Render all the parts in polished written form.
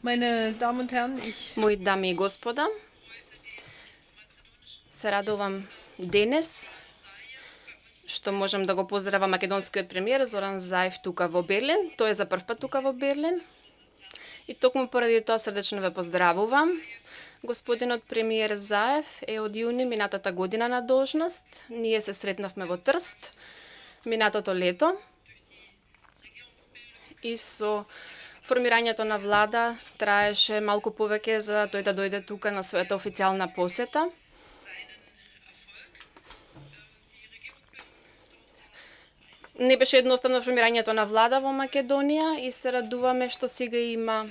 Meine Damen und Herren, ich Мои дами и господа, се радувам денес што можам да го поздравам македонскиот премиер Зоран Заев тука во Берлин. Тој е за прв пат тука во Берлин. И токму поради тоа срдечно ве поздравувам. Господинот премиер Заев е од јуни минатата година на должност. Ние се сретнавме во Трст минатото лето. И со формирањето на влада траеше малку повеќе за тој да дојде тука на својата официјална посета. Не беше едноставно формирањето на влада во Македонија и се радуваме што сега има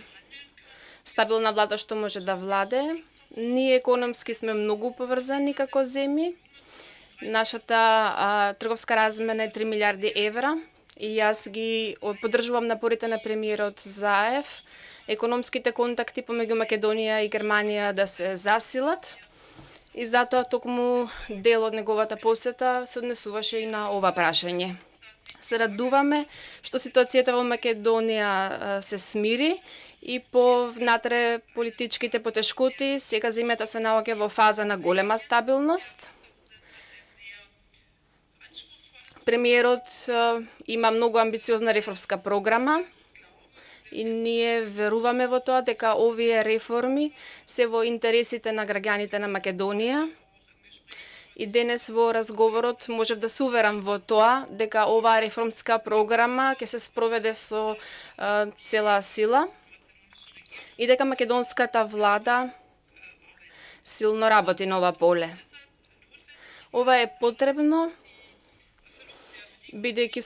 стабилна влада што може да владе. Ние економски сме многу поврзани како земји. Нашата трговска размена е 3 милиарди евра и јас ги поддржувам напорите на премиерот Заев економските контакти помеѓу Македонија и Германија да се засилат. И затоа токму дел од неговата посета се однесуваше и на ова прашање. Се радуваме што ситуацијата во Македонија се смири и по внатре политичките потешкоти сега земјата се наоѓа во фаза на голема стабилност. Премиерот има многу амбициозна реформска програма и ние веруваме во тоа дека овие реформи се во интересите на граѓаните на Македонија. И денес во разговорот можев да се уверам во тоа дека оваа реформска програма ќе се спроведе со цела сила и дека македонската влада силно работи на ова поле. Ова е потребно бидејќи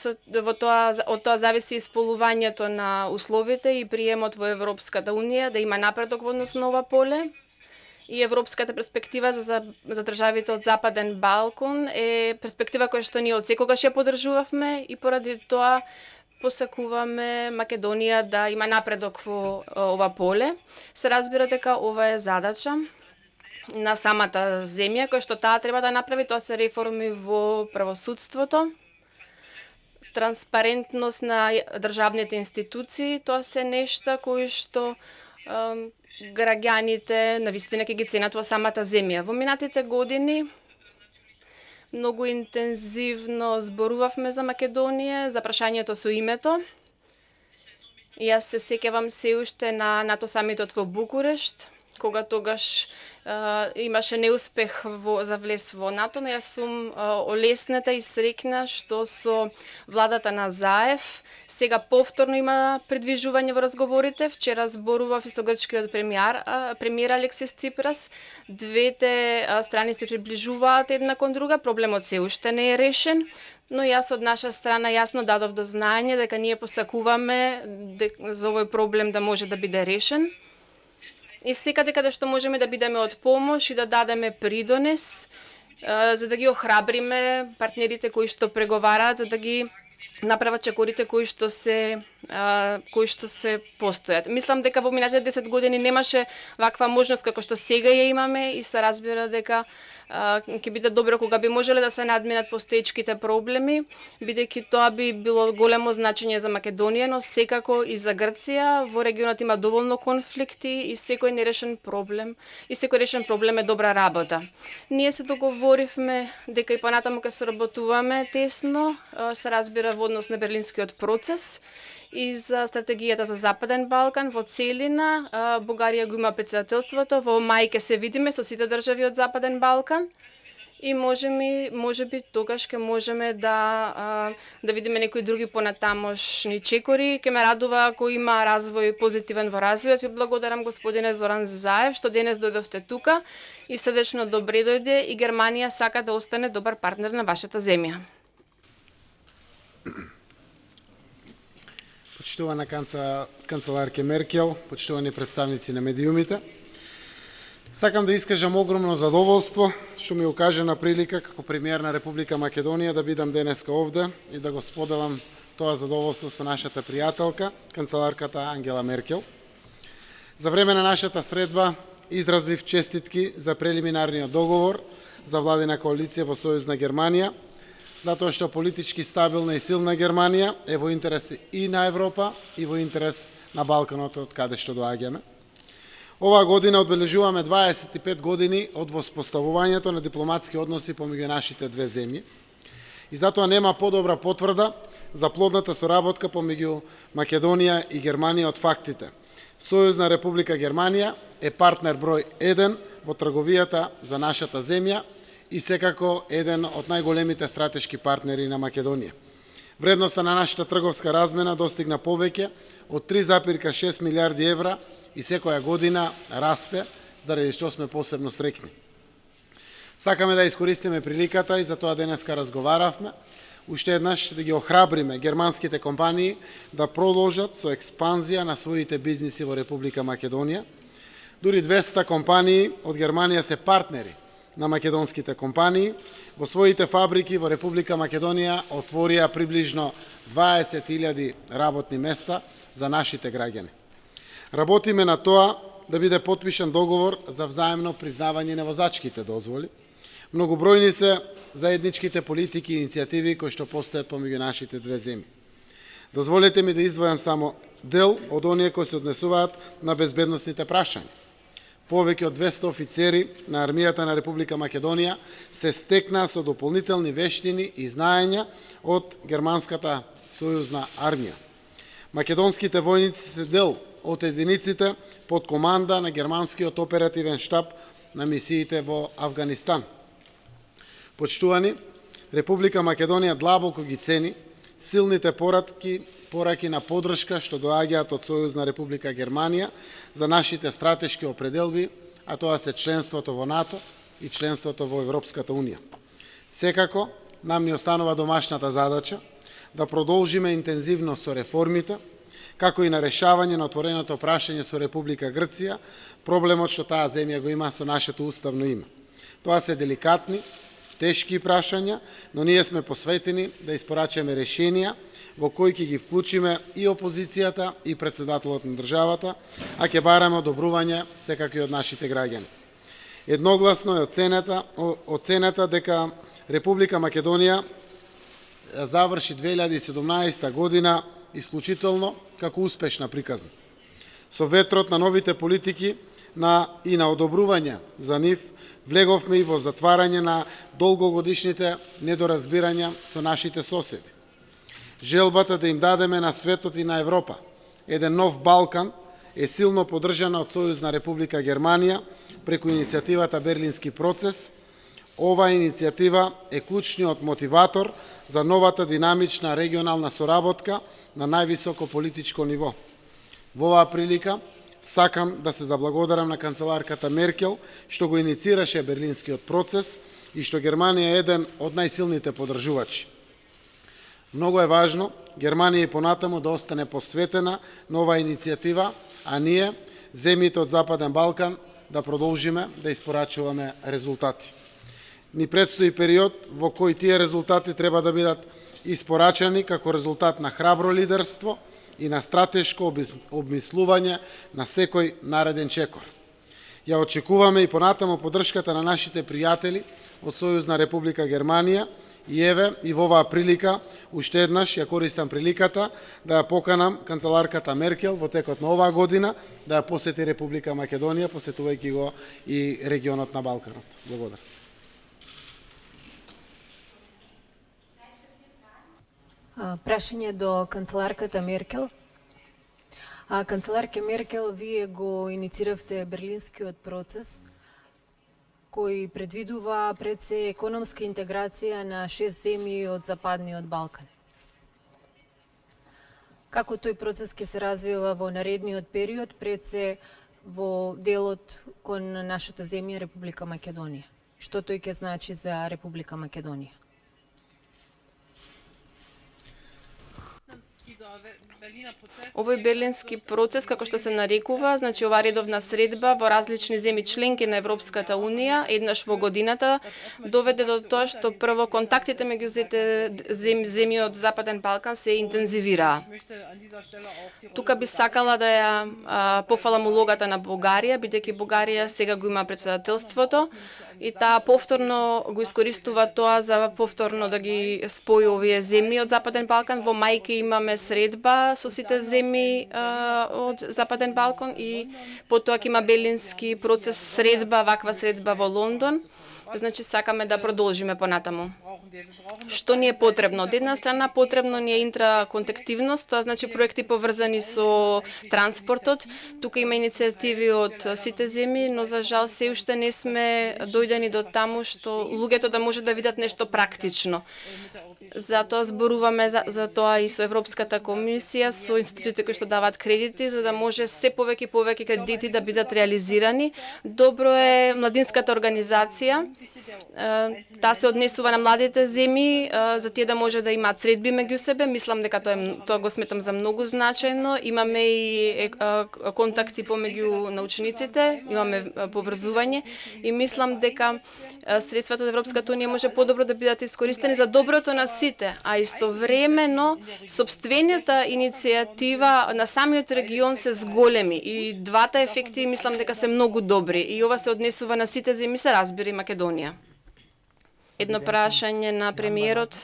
од тоа зависи исполнувањето на условите и приемот во Европската унија, да има напредок во однос на ова поле. И европската перспектива за државите од Западен Балкан е перспектива која што ние од секогаш ја поддржувавме и поради тоа посакуваме Македонија да има напредок во ова поле. Се разбира дека ова е задача на самата земја која што таа треба да направи, тоа се реформи во правосудството, транспарентност на државните институции, тоа се нешта кои што граѓаните навистина ќе ги ценат во самата земја. Во минатите години многу интензивно зборувавме за Македонија, за прашањето со името. Јас се сеќавам се уште на НАТО самитот во Букурешт, кога тогаш имаше неуспех за влез во НАТО, но јас сум олеснета и среќна што со владата на Заев сега повторно има придвижување во разговорите. Вчера зборував и со грчкиот премиер Алексис Ципрас. Двете страни се приближуваат една кон друга, проблемот се уште не е решен, но јас од наша страна јасно дадов до знаење дека ние посакуваме за овој проблем да може да биде решен. И секаде каде што можеме да бидеме од помош и да дадеме придонес, за да ги охрабриме партнерите кои што преговараат, за да ги направат чекорите кои што се постојат. Мислам дека во минатите 10 години немаше ваква можност како што сега ја имаме и се разбира дека ќе биде добро кога би можеле да се надминат постоечките проблеми, бидејќи тоа би било големо значење за Македонија, но секако и за Грција. Во регионот има доволно конфликти и секој нерешен проблем е добра работа. Ние се договоривме дека и понатаму ќе соработуваме тесно, се разбира во однос на Берлинскиот процес и за стратегијата за Западен Балкан во целина. Бугарија го има претседателството, во мај ќе се видиме со сите држави од Западен Балкан и можеби тогаш ќе можеме да видиме некои други понатамошни чекори. Ќе ме радува ако има развој позитивен во развојот. Ви благодарам господине Зоран Заев што денес дојдовте тука и срдечно добре дојде и Германија сака да остане добар партнер на вашата земја. Почитувана канцеларке Меркел, почитувани представници на медиумите, сакам да искажам огромно задоволство што ми укажена прилика како премиер на Република Македонија да бидам денеска овде и да го споделам тоа задоволство со нашата пријателка, канцеларката Ангела Меркел. За време на нашата средба изразив честитки за прелиминарниот договор за владина коалиција во Сојуз на Германија, затоа што политички стабилна и силна Германија е во интерес и на Европа и во интерес на Балканот од каде што доаѓаме. Оваа година одбележуваме 25 години од воспоставувањето на дипломатски односи помеѓу нашите две земји. И затоа нема подобра потврда за плодната соработка помеѓу Македонија и Германија од фактите. Сојузна Република Германија е партнер број 1 во трговијата за нашата земја и секако еден од најголемите стратешки партнери на Македонија. Вредноста на нашата трговска размена достигна повеќе од 3,6 милиарди евра и секоја година расте, заради што сме посебно среќни. Сакаме да искористиме приликата и за тоа денеска разговаравме, уште еднаш да ги охрабриме германските компании да продолжат со експанзија на своите бизниси во Република Македонија. Дури 200 компании од Германија се партнери на македонските компании. Во своите фабрики во Република Македонија отворија приближно 20.000 работни места за нашите граѓани. Работиме на тоа да биде потпишан договор за взаемно признавање на возачките дозволи. Многобројни се заедничките политики и иницијативи кои што постојат помеѓу нашите две земји. Дозволете ми да издвојам само дел од оние кои се однесуваат на безбедносните прашања. Повеќе од 200 офицери на армијата на Република Македонија се стекнаа со дополнителни вештини и знаења од германската сојузна армија. Македонските војници се дел од единиците под команда на германскиот оперативен штаб на мисиите во Авганистан. Почитувани, Република Македонија длабоко ги цени силните пораки на поддршка што доаѓаат од Сојузна Република Германија за нашите стратешки определби, а тоа се членството во НАТО и членството во Европската Унија. Секако, нам ни останува домашната задача да продолжиме интензивно со реформите, како и на решавање на отвореното прашање со Република Грција, проблемот што таа земја го има со нашето уставно име. Тоа се деликатни, тешки прашања, но ние сме посветени да испорачаме решенија во кои ќе ги вклучиме и опозицијата и председателот на државата, а ќе бараме одобрување секако и од нашите граѓани. Едногласно е оценета дека Република Македонија заврши 2017 година исклучително како успешна приказна. Со ветрот на новите политики и на одобрување за нив, влеговме и во затварање на долгогодишните недоразбирања со нашите соседи. Желбата да им дадеме на светот и на Европа еден нов Балкан е силно поддржана од Сојузна Република Германија преку иницијативата Берлински процес. Оваа иницијатива е клучниот мотиватор за новата динамична регионална соработка на највисоко политичко ниво. Во оваа прилика сакам да се заблагодарам на канцеларката Меркел што го иницираше Берлинскиот процес и што Германија е еден од најсилните поддржувачи. Многу е важно Германија и понатаму да остане посветена на оваа иницијатива, а ние, земјите од Западен Балкан, да продолжиме да испорачуваме резултати. Ни предстои период во кој тие резултати треба да бидат испорачани како резултат на храбро лидерство и на стратешко обмислување на секој нареден чекор. Ја очекуваме и понатаму поддршката на нашите пријатели од Сојузна Република Германија и еве и во оваа прилика уште еднаш ја користам приликата да ја поканам канцеларката Меркел во текот на оваа година да ја посети Република Македонија, посетувајќи го и регионот на Балканот. Благодарам. Прашање до канцеларката Меркел. Канцеларке Меркел, вие го иницииравте Берлинскиот процес, кој предвидува пред се економска интеграција на 6 земји од Западниот Балкан. Како тој процес ќе се развива во наредниот период, пред се во делот кон нашата земја Република Македонија? Што тој ќе значи за Република Македонија? Овој берлински процес, како што се нарекува, значи оваа редовна средба во различни земји членки на Европската Унија, еднаш во годината, доведе до тоа што прво контактите меѓу земји од Западен Балкан се интензивираа. Тука би сакала да ја пофалам улогата на Бугарија, бидејќи Бугарија сега го има претседателството и таа повторно го искористува тоа за повторно да ги спои овие земји од Западен Балкан. Во мајки имаме средба со сите земји од Западен Балкан и потоа ќе има Белински процес средба, ваква средба во Лондон. Значи сакаме да продолжиме понатаму. Што ни е потребно? Од една страна потребно ни е интраконтактивност, тоа значи проекти поврзани со транспортот. Тука има иницијативи од сите земји, но за жал се уште не сме дојдени до таму што луѓето да може да видат нешто практично. Затоа зборуваме за тоа и со Европската комисија, со институтите кои што даваат кредити, за да може се повеќе и повеќе кредити да бидат реализирани. Добро е младинската организација, таа се однесува на младите земји, за тие да може да имаат средби меѓу себе. Мислам дека тоа го сметам за многу значајно. Имаме и контакти помеѓу научниците, имаме поврзување и мислам дека средствата од Европската унија може подобро да бидат искористени за доброто на сите, а истовремено сопствената иницијатива на самиот регион се зголеми и двата ефекти мислам дека се многу добри и ова се однесува на сите земји, се разбира и Македонија. Едно прашање на премиерот.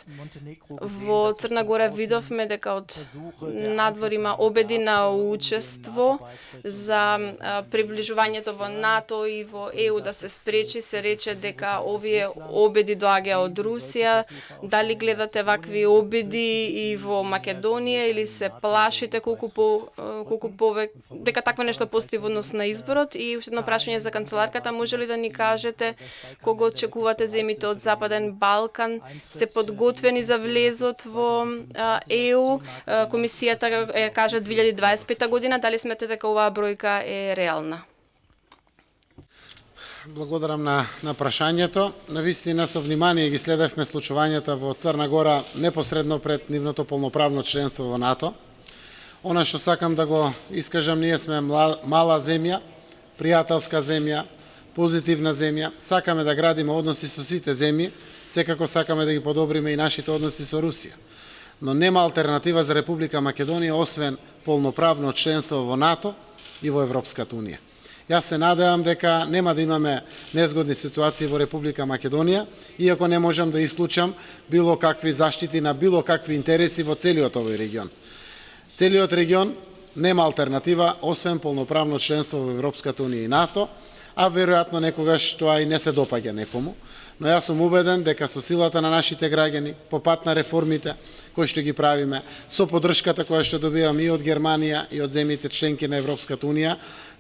Во Црна Гора видовме дека од надвор има обеди на учество за приближувањето во НАТО и во ЕУ да се спречи. Се рече дека овие обеди доаѓа од Русија. Дали гледате вакви обеди и во Македонија или се плашите колку повеќе дека такво нешто постои во однос на изборот? И уште едно прашање за канцеларката. Може ли да ни кажете кога очекувате земјите од Западен Балкан се подготвени за влезот во ЕУ? Комисијата ја кажа 2025 година. Дали смете дека оваа бројка е реална? Благодарам на прашањето. Навистина со внимание ги следевме случувањата во Црна Гора непосредно пред нивното полноправно членство во НАТО. Она што сакам да го искажам, ние сме мала земја, пријателска земја, позитивна земја, сакаме да градиме односи со сите земји, секако сакаме да ги подобриме и нашите односи со Русија. Но нема алтернатива за Република Македонија освен полноправно членство во НАТО и во Европската унија. Јас се надевам дека нема да имаме незгодни ситуации во Република Македонија, иако не можам да исклучам било какви заштити на било какви интереси во целиот овој регион. Целиот регион нема алтернатива освен полноправно членство во Европската унија и НАТО, а веројатно некогаш тоа и не се допаѓа некому, но јас сум убеден дека со силата на нашите граѓани, по пат на реформите кои што ги правиме, со поддршката која што добиваме и од Германија и од земјите членки на Европската унија,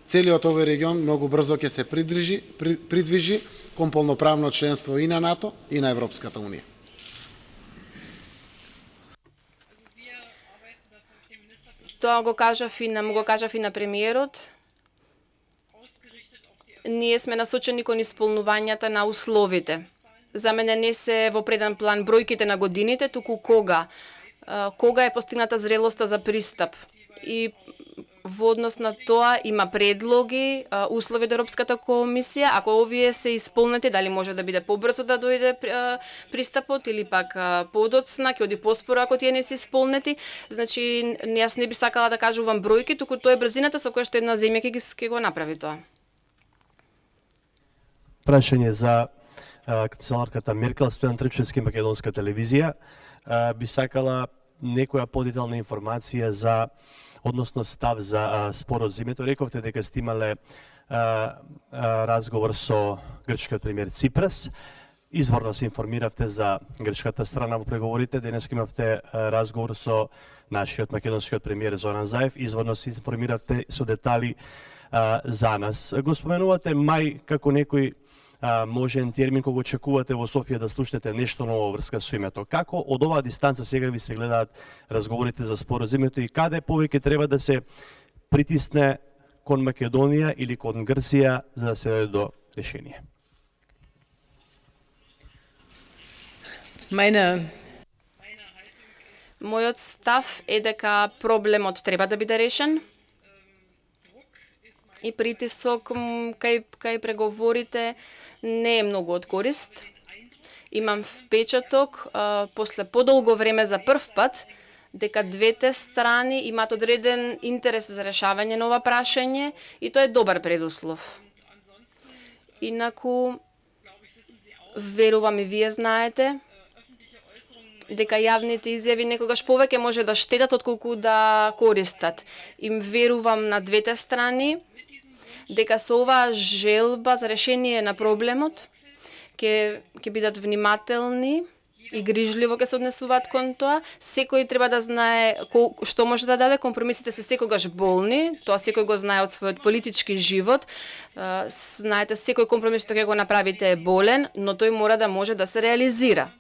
целиот овој регион многу брзо ќе се придвижи кон полноправно членство и на НАТО и на Европската унија. Тоа го кажав и на премиерот. Ние сме насочени кон исполнувањата на условите. За мене не се во преден план бројките на годините, туку кога е постигната зрелоста за пристап. И во однос на тоа има предлоги, услови од Европската комисија. Ако овие се исполнети, дали може да биде побрзо да дојде пристапот или пак подоцна, ќе оди поспоро ако тие не се исполнети. Значи, јас не би сакала да кажувам бројки, туку тоа е брзината со која што една земја ќе го направи тоа. Прашање за канцеларката Меркел, Стојан Трчевски, Македонска телевизија. Би сакала некоја подетална информација за, односно став за спорот зимето. Рековте дека сте имале разговор со грчкиот премиер Ципрас. Изворно се информиравте за грчката страна во преговорите. Денес имавте разговор со нашиот македонскиот премиер Зоран Заев. Изворно се информиравте со детали за нас. Го споменувате мај како некој можен термин кога очекувате во Софија да слушнете нешто ново врска со името. Како од оваа дистанца сега ви се гледаат разговорите за споразумето и каде повеќе треба да се притисне кон Македонија или кон Грција за да се дојде до решение? Мојот став е дека проблемот треба да биде решен и притисок кај преговорите не е многу од корист. Имам впечаток, после подолго време за прв пат, дека двете страни имаат одреден интерес за решавање на ова прашање и тоа е добар предуслов. Инаку, верувам и вие знаете, дека јавните изјави некогаш повеќе може да штетат отколку да користат. Им верувам на двете страни дека со оваа желба за решение на проблемот ќе бидат внимателни и грижливо ќе се однесуваат кон тоа. Секој треба да знае што може да даде. Компромисите се секогаш болни, тоа секој го знае од својот политички живот. Знаете, секој компромис што ќе го направите е болен, но тој мора да може да се реализира.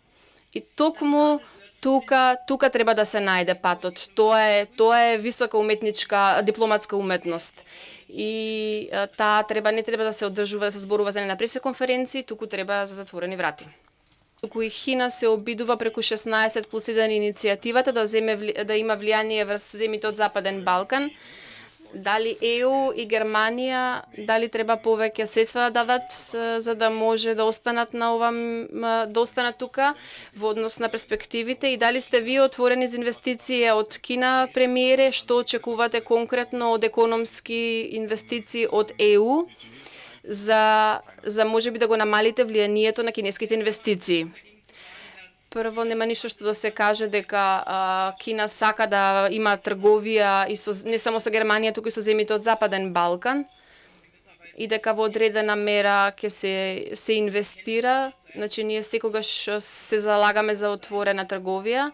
И токму тука треба да се најде патот. Тоа е висока уметничка, дипломатска уметност. И таа не треба да се одржува, да се зборува за на пресеконференции, туку треба за затворени врати. Туку и Хина се обидува преку 16+1 иницијативата да има влијание врз земите од Западен Балкан. Дали ЕУ и Германија, дали треба повеќе средства да дадат за да може да останат да останат тука во однос на перспективите, и дали сте вие отворени за инвестиции од Кина, премиере, што очекувате конкретно од економски инвестиции од ЕУ за можеби да го намалите влијанието на кинеските инвестиции? Прво, нема ништо што да се каже дека Кина сака да има трговија и не само со Германија, туку и со земите од Западен Балкан, и дека во одредена мера ќе се инвестира. Значи, ние секогаш се залагаме за отворена трговија.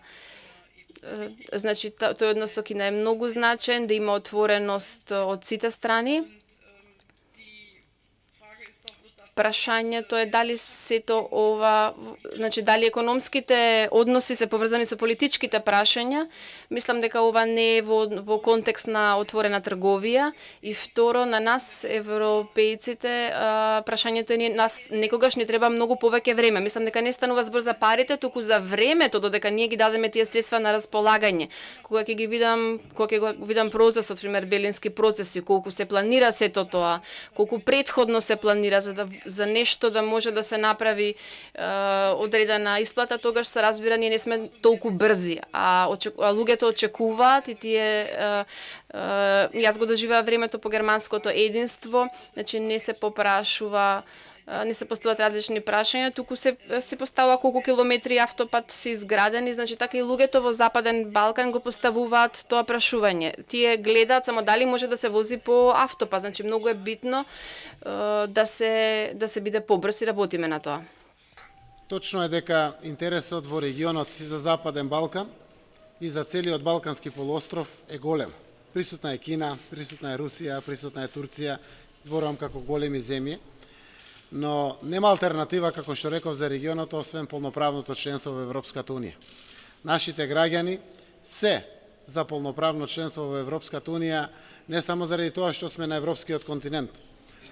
Значи, тој однос со Кина е многу значен, да има отвореност од сите страни. Прашањето е дали сето ова, значи дали економските односи се поврзани со политичките прашања. Мислам дека ова не е во контекст на отворена трговија. И второ, на нас европејците прашањето е нас некогаш не треба многу повеќе време. Мислам дека не станува збор за парите, туку за времето додека ние ги дадеме тие средства на располагање. Кога ќе го видам процесот, пример Белински процеси, колку се планира сето тоа, колку претходно се планира за нешто да може да се направи одредена исплата, тогаш се разбира ние не сме толку брзи, а луѓето очекуваат и тие јас го доживеа времето по германското единство, значи не се попрашува, не се постават различни прашања, туку се поставува колку километри автопат се изградени, значи така и луѓето во Западен Балкан го поставуваат тоа прашување. Тие гледаат само дали може да се вози по автопат, значи многу е битно да се биде побрз и работиме на тоа. Точно е дека интересот во регионот и за Западен Балкан и за целиот Балкански полуостров е голем. Присутна е Кина, присутна е Русија, присутна е Турција, зборувам како големи земји, но нема алтернатива, како што реков, за регионот, освен полноправното членство во Европската Унија. Нашите граѓани се за полноправно членство во Европската Унија, не само заради тоа што сме на европскиот континент,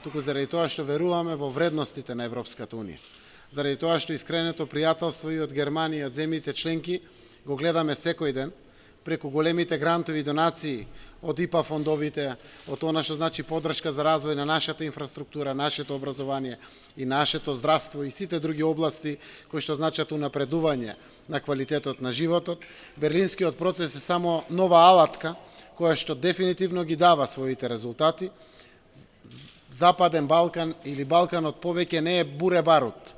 туку заради тоа што веруваме во вредностите на Европската Унија. Заради тоа што искреното пријателство и од Германија и од земјите членки го гледаме секој ден, преку големите грантови и донации од ИПА фондовите, од она што значи поддршка за развој на нашата инфраструктура, нашето образование и нашето здравство и сите други области кои што значат унапредување на квалитетот на животот. Берлинскиот процес е само нова алатка која што дефинитивно ги дава своите резултати. Западен Балкан или Балканот повеќе не е буре барут.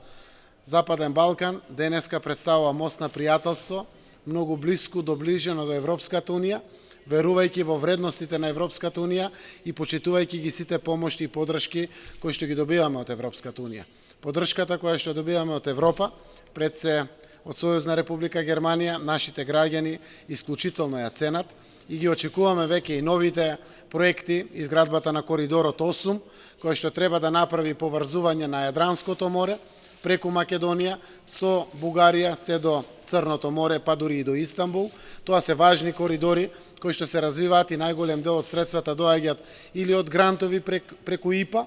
Западен Балкан денеска представува мост на пријателство, многу блиску доближено до Европската Унија, верувајќи во вредностите на Европската Унија и почитувајќи ги сите помошти и поддршки кои што ги добиваме од Европската Унија. Поддршката која што добиваме од Европа, пред се од Сојузна Република Германија, нашите граѓани исклучително ја ценат и ги очекуваме веќе и новите проекти, изградбата на коридорот 8, кој што треба да направи поврзување на Јадранското море преку Македонија со Бугарија се до Црното море, па дури и до Истанбул. Тоа се важни коридори кои што се развиваат и најголем дел од средствата доаѓаат или од грантови преку ИПА,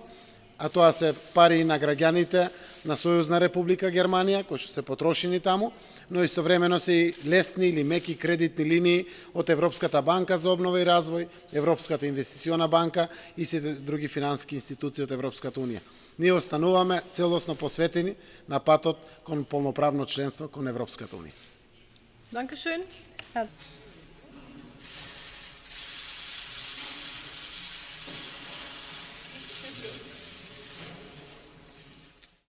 а тоа се пари на граѓаните на Сојузна Република Германија, кои што се потрошени таму, но истовремено се и лесни или меки кредитни линии од Европската банка за обнова и развој, Европската инвестициона банка и сите други финансиски институции од Европската Унија. Ние остануваме целосно посветени на патот кон полноправно членство кон Европската Унија. Dankeschön.